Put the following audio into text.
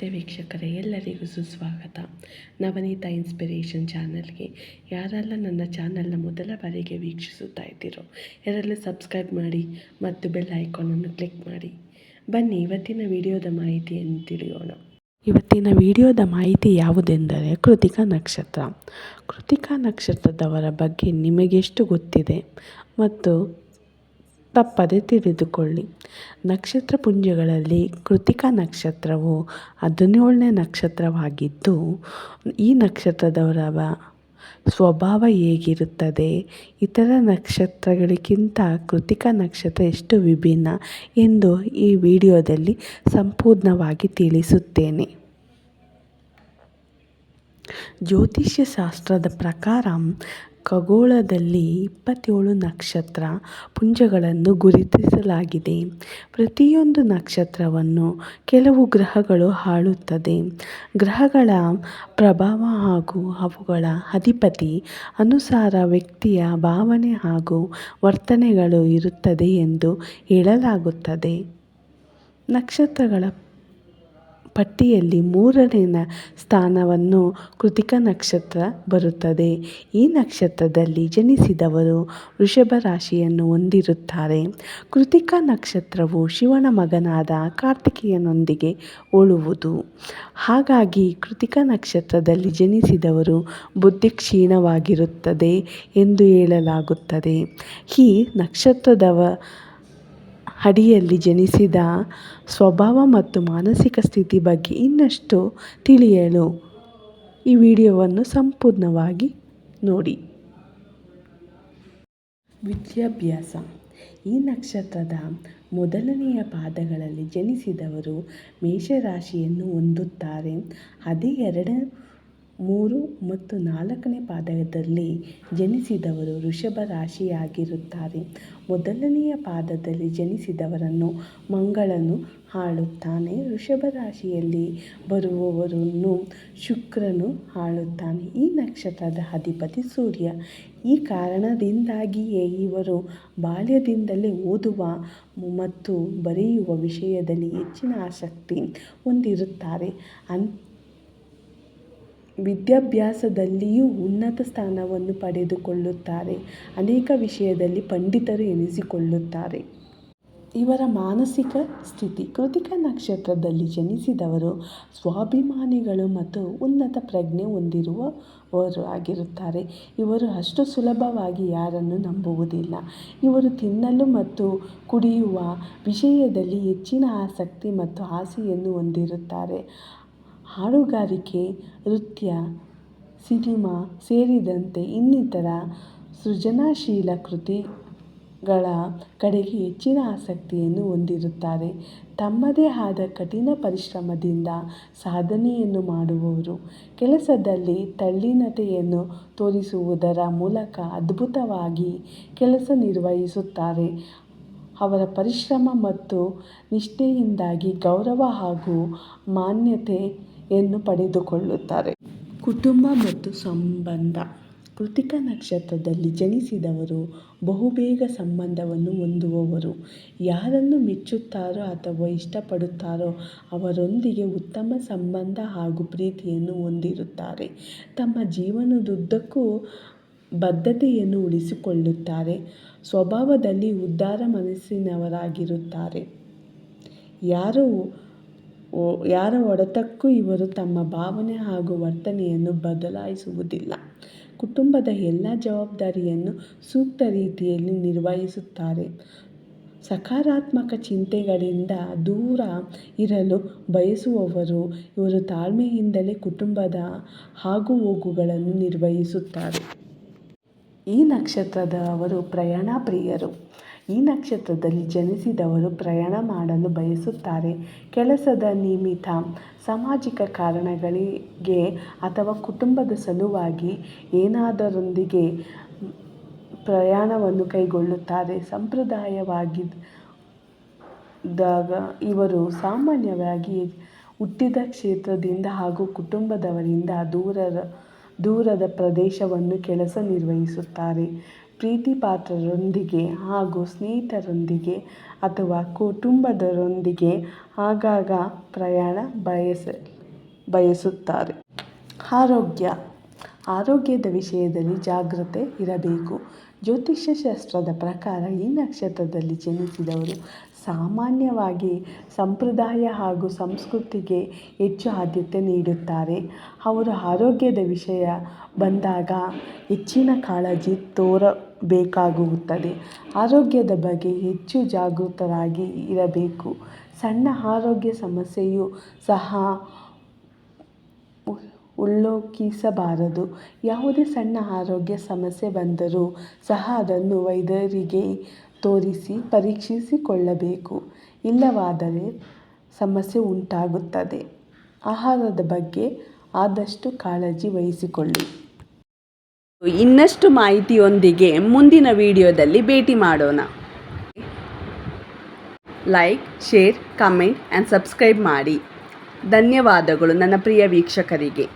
ನಮಸ್ತೆ ವೀಕ್ಷಕರೇ, ಎಲ್ಲರಿಗೂ ಸುಸ್ವಾಗತ. ನವನೀತ ಇನ್ಸ್ಪಿರೇಷನ್ ಚಾನಲ್ಗೆ ಯಾರೆಲ್ಲ ನನ್ನ ಚಾನಲ್ನ ಮೊದಲ ಬಾರಿಗೆ ವೀಕ್ಷಿಸುತ್ತಾ ಇದ್ದೀರೋ ಯಾರೆಲ್ಲ ಸಬ್ಸ್ಕ್ರೈಬ್ ಮಾಡಿ ಮತ್ತು ಬೆಲ್ ಐಕಾನನ್ನು ಕ್ಲಿಕ್ ಮಾಡಿ. ಬನ್ನಿ ಇವತ್ತಿನ ವಿಡಿಯೋದ ಮಾಹಿತಿಯನ್ನು ತಿಳಿಯೋಣ. ಇವತ್ತಿನ ವಿಡಿಯೋದ ಮಾಹಿತಿ ಯಾವುದೆಂದರೆ ಕೃತಿಕಾ ನಕ್ಷತ್ರ. ಕೃತಿಕಾ ನಕ್ಷತ್ರದವರ ಬಗ್ಗೆ ನಿಮಗೆಷ್ಟು ಗೊತ್ತಿದೆ ಮತ್ತು ತಪ್ಪದೆ ತಿಳಿದುಕೊಳ್ಳಿ. ನಕ್ಷತ್ರ ಪುಂಜಗಳಲ್ಲಿ ಕೃತಿಕಾ ನಕ್ಷತ್ರವು 17ನೇ ನಕ್ಷತ್ರವಾಗಿದ್ದು, ಈ ನಕ್ಷತ್ರದವರ ಸ್ವಭಾವ ಹೇಗಿರುತ್ತದೆ, ಇತರ ನಕ್ಷತ್ರಗಳಿಗಿಂತ ಕೃತಿಕಾ ನಕ್ಷತ್ರ ಎಷ್ಟು ವಿಭಿನ್ನ ಎಂದು ಈ ವಿಡಿಯೋದಲ್ಲಿ ಸಂಪೂರ್ಣವಾಗಿ ತಿಳಿಸುತ್ತೇನೆ. ಜ್ಯೋತಿಷ್ಯ ಶಾಸ್ತ್ರದ ಪ್ರಕಾರ ಖಗೋಳದಲ್ಲಿ 27 ನಕ್ಷತ್ರ ಪುಂಜಗಳನ್ನು ಗುರುತಿಸಲಾಗಿದೆ. ಪ್ರತಿಯೊಂದು ನಕ್ಷತ್ರವನ್ನು ಕೆಲವು ಗ್ರಹಗಳು ಆಳುತ್ತದೆ. ಗ್ರಹಗಳ ಪ್ರಭಾವ ಹಾಗೂ ಅವುಗಳ ಅಧಿಪತಿ ಅನುಸಾರ ವ್ಯಕ್ತಿಯ ಭಾವನೆ ಹಾಗೂ ವರ್ತನೆಗಳು ಇರುತ್ತದೆ ಎಂದು ಹೇಳಲಾಗುತ್ತದೆ. ನಕ್ಷತ್ರಗಳ ಪಟ್ಟಿಯಲ್ಲಿ 3ನೇ ಸ್ಥಾನವನ್ನು ಕೃತಿಕಾ ನಕ್ಷತ್ರ ಬರುತ್ತದೆ. ಈ ನಕ್ಷತ್ರದಲ್ಲಿ ಜನಿಸಿದವರು ವೃಷಭ ರಾಶಿಯನ್ನು ಹೊಂದಿರುತ್ತಾರೆ. ಕೃತಿಕಾ ನಕ್ಷತ್ರವು ಶಿವನ ಮಗನಾದ ಕಾರ್ತಿಕೇಯನೊಂದಿಗೆ ಹೋಲುವುದು. ಹಾಗಾಗಿ ಕೃತಿಕಾ ನಕ್ಷತ್ರದಲ್ಲಿ ಜನಿಸಿದವರು ಬುದ್ಧಿ ಕ್ಷೀಣವಾಗಿರುತ್ತದೆ ಎಂದು ಹೇಳಲಾಗುತ್ತದೆ. ಈ ನಕ್ಷತ್ರದ ಅಡಿಯಲ್ಲಿ ಜನಿಸಿದ ಸ್ವಭಾವ ಮತ್ತು ಮಾನಸಿಕ ಸ್ಥಿತಿ ಬಗ್ಗೆ ಇನ್ನಷ್ಟು ತಿಳಿಯಲು ಈ ವಿಡಿಯೋವನ್ನು ಸಂಪೂರ್ಣವಾಗಿ ನೋಡಿ. ವಿದ್ಯಾಭ್ಯಾಸ. ಈ ನಕ್ಷತ್ರದ ಮೊದಲನೆಯ ಪಾದಗಳಲ್ಲಿ ಜನಿಸಿದವರು ಮೇಷರಾಶಿಯನ್ನು ಹೊಂದುತ್ತಾರೆ. ಅದೇ 2, 3 ಮತ್ತು 4ನೇ ಪಾದದಲ್ಲಿ ಜನಿಸಿದವರು ವೃಷಭ ರಾಶಿಯಾಗಿರುತ್ತಾರೆ. ಮೊದಲನೆಯ ಪಾದದಲ್ಲಿ ಜನಿಸಿದವರನ್ನು ಮಂಗಳನು ಆಳುತ್ತಾನೆ. ವೃಷಭ ರಾಶಿಯಲ್ಲಿ ಬರುವವರನ್ನು ಶುಕ್ರನು ಆಳುತ್ತಾನೆ. ಈ ನಕ್ಷತ್ರದ ಅಧಿಪತಿ ಸೂರ್ಯ. ಈ ಕಾರಣದಿಂದಾಗಿಯೇ ಇವರು ಬಾಲ್ಯದಿಂದಲೇ ಓದುವ ಮತ್ತು ಬರೆಯುವ ವಿಷಯದಲ್ಲಿ ಹೆಚ್ಚಿನ ಆಸಕ್ತಿ ಹೊಂದಿರುತ್ತಾರೆ. ವಿದ್ಯಾಭ್ಯಾಸದಲ್ಲಿಯೂ ಉನ್ನತ ಸ್ಥಾನವನ್ನು ಪಡೆದುಕೊಳ್ಳುತ್ತಾರೆ. ಅನೇಕ ವಿಷಯದಲ್ಲಿ ಪಂಡಿತರು ಎನಿಸಿಕೊಳ್ಳುತ್ತಾರೆ. ಇವರ ಮಾನಸಿಕ ಸ್ಥಿತಿ. ಕೃತಿಕಾ ನಕ್ಷತ್ರದಲ್ಲಿ ಜನಿಸಿದವರು ಸ್ವಾಭಿಮಾನಿಗಳು ಮತ್ತು ಉನ್ನತ ಪ್ರಜ್ಞೆ ಹೊಂದಿರುವವರು ಆಗಿರುತ್ತಾರೆ. ಇವರು ಅಷ್ಟು ಸುಲಭವಾಗಿ ಯಾರನ್ನು ನಂಬುವುದಿಲ್ಲ. ಇವರು ತಿನ್ನಲು ಮತ್ತು ಕುಡಿಯುವ ವಿಷಯದಲ್ಲಿ ಹೆಚ್ಚಿನ ಆಸಕ್ತಿ ಮತ್ತು ಆಸೆಯನ್ನು ಹೊಂದಿರುತ್ತಾರೆ. ಹಾಡುಗಾರಿಕೆ, ನೃತ್ಯ, ಸಿನಿಮಾ ಸೇರಿದಂತೆ ಇನ್ನಿತರ ಸೃಜನಶೀಲ ಕೃತಿಗಳ ಕಡೆಗೆ ಹೆಚ್ಚಿನ ಆಸಕ್ತಿಯನ್ನು ಹೊಂದಿರುತ್ತಾರೆ. ತಮ್ಮದೇ ಆದ ಕಠಿಣ ಪರಿಶ್ರಮದಿಂದ ಸಾಧನೆಯನ್ನು ಮಾಡುವವರು. ಕೆಲಸದಲ್ಲಿ ತಲ್ಲೀನತೆಯನ್ನು ತೋರಿಸುವುದರ ಮೂಲಕ ಅದ್ಭುತವಾಗಿ ಕೆಲಸ ನಿರ್ವಹಿಸುತ್ತಾರೆ. ಅವರ ಪರಿಶ್ರಮ ಮತ್ತು ನಿಷ್ಠೆಯಿಂದಾಗಿ ಗೌರವ ಹಾಗೂ ಮಾನ್ಯತೆಯನ್ನು ಪಡೆದುಕೊಳ್ಳುತ್ತಾರೆ. ಕುಟುಂಬ ಮತ್ತು ಸಂಬಂಧ. ಕೃತಿಕಾ ನಕ್ಷತ್ರದಲ್ಲಿ ಜನಿಸಿದವರು ಬಹುಬೇಗ ಸಂಬಂಧವನ್ನು ಹೊಂದುವವರು. ಯಾರನ್ನು ಮೆಚ್ಚುತ್ತಾರೋ ಅಥವಾ ಇಷ್ಟಪಡುತ್ತಾರೋ ಅವರೊಂದಿಗೆ ಉತ್ತಮ ಸಂಬಂಧ ಹಾಗೂ ಪ್ರೀತಿಯನ್ನು ಹೊಂದಿರುತ್ತಾರೆ. ತಮ್ಮ ಜೀವನದುದ್ದಕ್ಕೂ ಬದ್ಧತೆಯನ್ನು ಉಳಿಸಿಕೊಳ್ಳುತ್ತಾರೆ. ಸ್ವಭಾವದಲ್ಲಿ ಉದಾರ ಮನಸ್ಸಿನವರಾಗಿರುತ್ತಾರೆ. ಯಾರ ಹೊಡೆತಕ್ಕೂ ಇವರು ತಮ್ಮ ಭಾವನೆ ಹಾಗೂ ವರ್ತನೆಯನ್ನು ಬದಲಾಯಿಸುವುದಿಲ್ಲ. ಕುಟುಂಬದ ಎಲ್ಲ ಜವಾಬ್ದಾರಿಯನ್ನು ಸೂಕ್ತ ರೀತಿಯಲ್ಲಿ ನಿರ್ವಹಿಸುತ್ತಾರೆ. ಸಕಾರಾತ್ಮಕ ಚಿಂತನೆಗಳಿಂದ ದೂರ ಇರಲು ಬಯಸುವವರು. ಇವರು ತಾಳ್ಮೆಯಿಂದಲೇ ಕುಟುಂಬದ ಆಗುಹೋಗುಗಳನ್ನು ನಿರ್ವಹಿಸುತ್ತಾರೆ. ಈ ನಕ್ಷತ್ರದವರು ಪ್ರಯಾಣ ಪ್ರಿಯರು. ಈ ನಕ್ಷತ್ರದಲ್ಲಿ ಜನಿಸಿದವರು ಪ್ರಯಾಣ ಮಾಡಲು ಬಯಸುತ್ತಾರೆ. ಕೆಲಸದ ನಿಮಿತ್ತ, ಸಾಮಾಜಿಕ ಕಾರಣಗಳಿಗೆ ಅಥವಾ ಕುಟುಂಬದ ಸಲುವಾಗಿ ಏನಾದರೊಂದಿಗೆ ಪ್ರಯಾಣವನ್ನು ಕೈಗೊಳ್ಳುತ್ತಾರೆ. ಸಂಪ್ರದಾಯವಾದಿಗಳಾಗಿದ್ದಾಗ ಇವರು ಸಾಮಾನ್ಯವಾಗಿ ಹುಟ್ಟಿದ ಕ್ಷೇತ್ರದಿಂದ ಹಾಗೂ ಕುಟುಂಬದವರಿಂದ ದೂರದ ಪ್ರದೇಶವನ್ನು ಕೆಲಸ ನಿರ್ವಹಿಸುತ್ತಾರೆ. ಪ್ರೀತಿಪಾತ್ರರೊಂದಿಗೆ ಹಾಗೂ ಸ್ನೇಹಿತರೊಂದಿಗೆ ಅಥವಾ ಕುಟುಂಬದವರೊಂದಿಗೆ ಆಗಾಗ ಪ್ರಯಾಣ ಬಯಸುತ್ತಾರೆ. ಆರೋಗ್ಯದ ವಿಷಯದಲ್ಲಿ ಜಾಗೃತೆ ಇರಬೇಕು. ಜ್ಯೋತಿಷ್ಯ ಶಾಸ್ತ್ರದ ಪ್ರಕಾರ ಈ ನಕ್ಷತ್ರದಲ್ಲಿ ಜನಿಸಿದವರು ಸಾಮಾನ್ಯವಾಗಿ ಸಂಪ್ರದಾಯ ಹಾಗೂ ಸಂಸ್ಕೃತಿಗೆ ಹೆಚ್ಚು ಆದ್ಯತೆ ನೀಡುತ್ತಾರೆ. ಅವರು ಆರೋಗ್ಯದ ವಿಷಯ ಬಂದಾಗ ಹೆಚ್ಚಿನ ಕಾಳಜಿ ತೋರಬೇಕಾಗುತ್ತದೆ. ಆರೋಗ್ಯದ ಬಗ್ಗೆ ಹೆಚ್ಚು ಜಾಗೃತರಾಗಿ ಇರಬೇಕು. ಸಣ್ಣ ಆರೋಗ್ಯ ಸಮಸ್ಯೆಯೂ ಸಹ ಉಲ್ಲೋಕಿಸಬಾರದು. ಯಾವುದೇ ಸಣ್ಣ ಆರೋಗ್ಯ ಸಮಸ್ಯೆ ಬಂದರೂ ಸಹ ಅದನ್ನು ವೈದ್ಯರಿಗೆ ತೋರಿಸಿ ಪರೀಕ್ಷಿಸಿಕೊಳ್ಳಬೇಕು. ಇಲ್ಲವಾದರೆ ಸಮಸ್ಯೆ ಉಂಟಾಗುತ್ತದೆ. ಆಹಾರದ ಬಗ್ಗೆ ಆದಷ್ಟು ಕಾಳಜಿ ವಹಿಸಿಕೊಳ್ಳಿ. ಇನ್ನಷ್ಟು ಮಾಹಿತಿಯೊಂದಿಗೆ ಮುಂದಿನ ವಿಡಿಯೋದಲ್ಲಿ ಭೇಟಿ ಮಾಡೋಣ. Like, share, comment and subscribe ಮಾಡಿ. ಧನ್ಯವಾದಗಳು ನನ್ನ ಪ್ರಿಯ ವೀಕ್ಷಕರಿಗೆ.